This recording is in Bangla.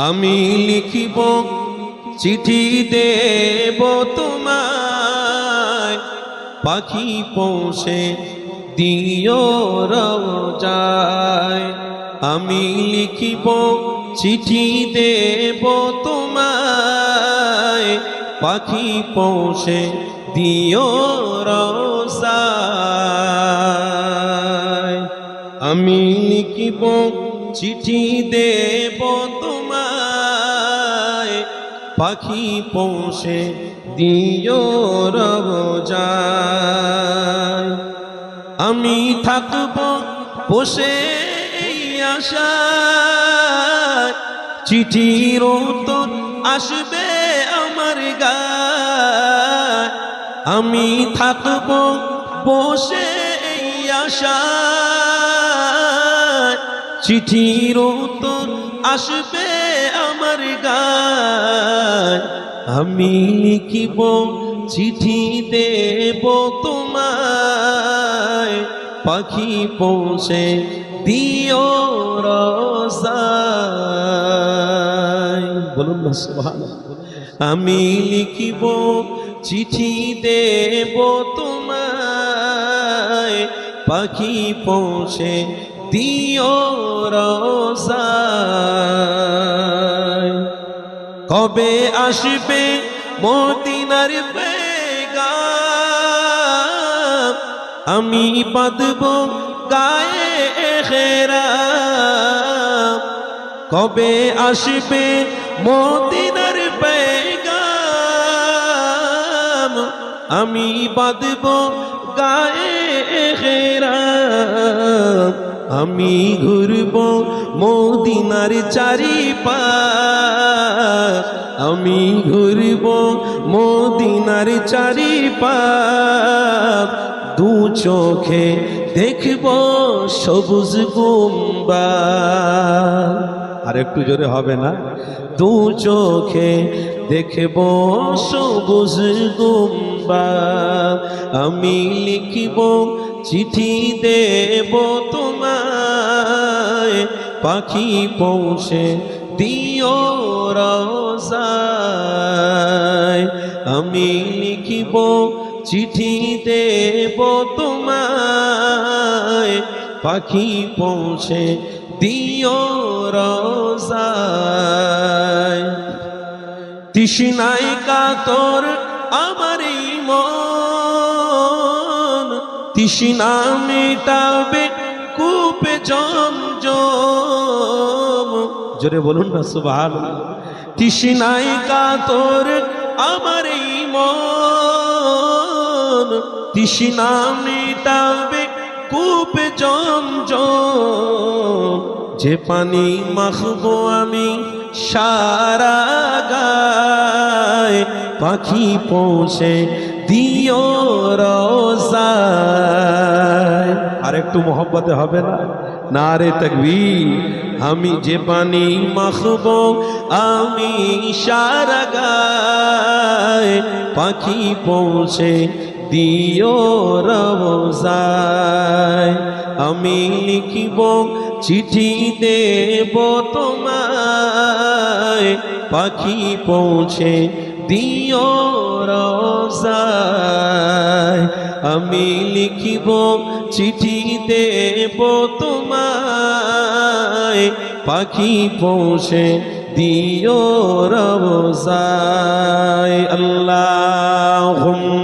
আমি লিখিব চিঠি দেব তোমায়, পাখি পৌঁছে দিও রওজায়। আমি লিখিব চিঠি দেব তোমায়, পাখি পৌঁছে দিও রওজায়। আমি লিখিব চিঠি দেব তোমায়, পাখি পৌঁছে দিও রওজায়। আমি থাকব বসে এই আশায়, চিঠির উত্তর আসবে আমার গায়। আমি থাকব বসে এই আশায়, চিঠির উত্তর আসবে আমার গায়। আমি লিখিব চিঠি দেব তোমায়, পাখি পৌঁছে দিও রওজায়। বলুন না সুবহানাল্লাহ। আমি লিখিব চিঠি দেব তোমায়, পাখি পৌঁছে দিও রওজায়। কবে আসবে মদিনার পেগাম, আমি বাঁধব গায়ে এহরাম। কবে আসবে মদিনার পেগাম, আমি বাঁধব গায়ে এহরাম। আমি ঘুরব মদিনার চারিপাশ, আমি ঘুরব মদিনার চারিপাশ। দু চোখে দেখব সবুজ গুম্বাদ। আর একটু জোরে হবে না? দু চোখে দেখব সবুজ গুম্বাদ। আমি লিখিব চিঠি দেব তোমায়, পাখি পৌঁছে দিও রওজায়। আমি লিখিব চিঠি দেব তোমায়, পাখি পৌঁছে দিও রওজায়। তৃষ্ণায় কাতর আমার মন, তৃষ্ণা মেটাবে কূপে জমজম। জোরে বলুন না সুবহানাল্লাহ। তৃষ্ণায় কাতর আমার মন, তৃষ্ণা মেটাবে কূপে জমজম। যে পানি মাখবো আমি সারা গায়, পাখি পৌঁছে দিও রওজায়। আর একটু মোহব্বতে হবে না? নারে তাকবীর। আমি যে পানি মাখবো আমি সারা গায়, পাখি পৌঁছে দিও রওজায়। আমি লিখিব চিঠি দেব তোমায়, পাখি পৌঁছে দিও রওজায়। আমি লিখিব চিঠি দেব তোমায়, পাখি পৌঁছে দিও রওজায়। আল্লাহুম্মা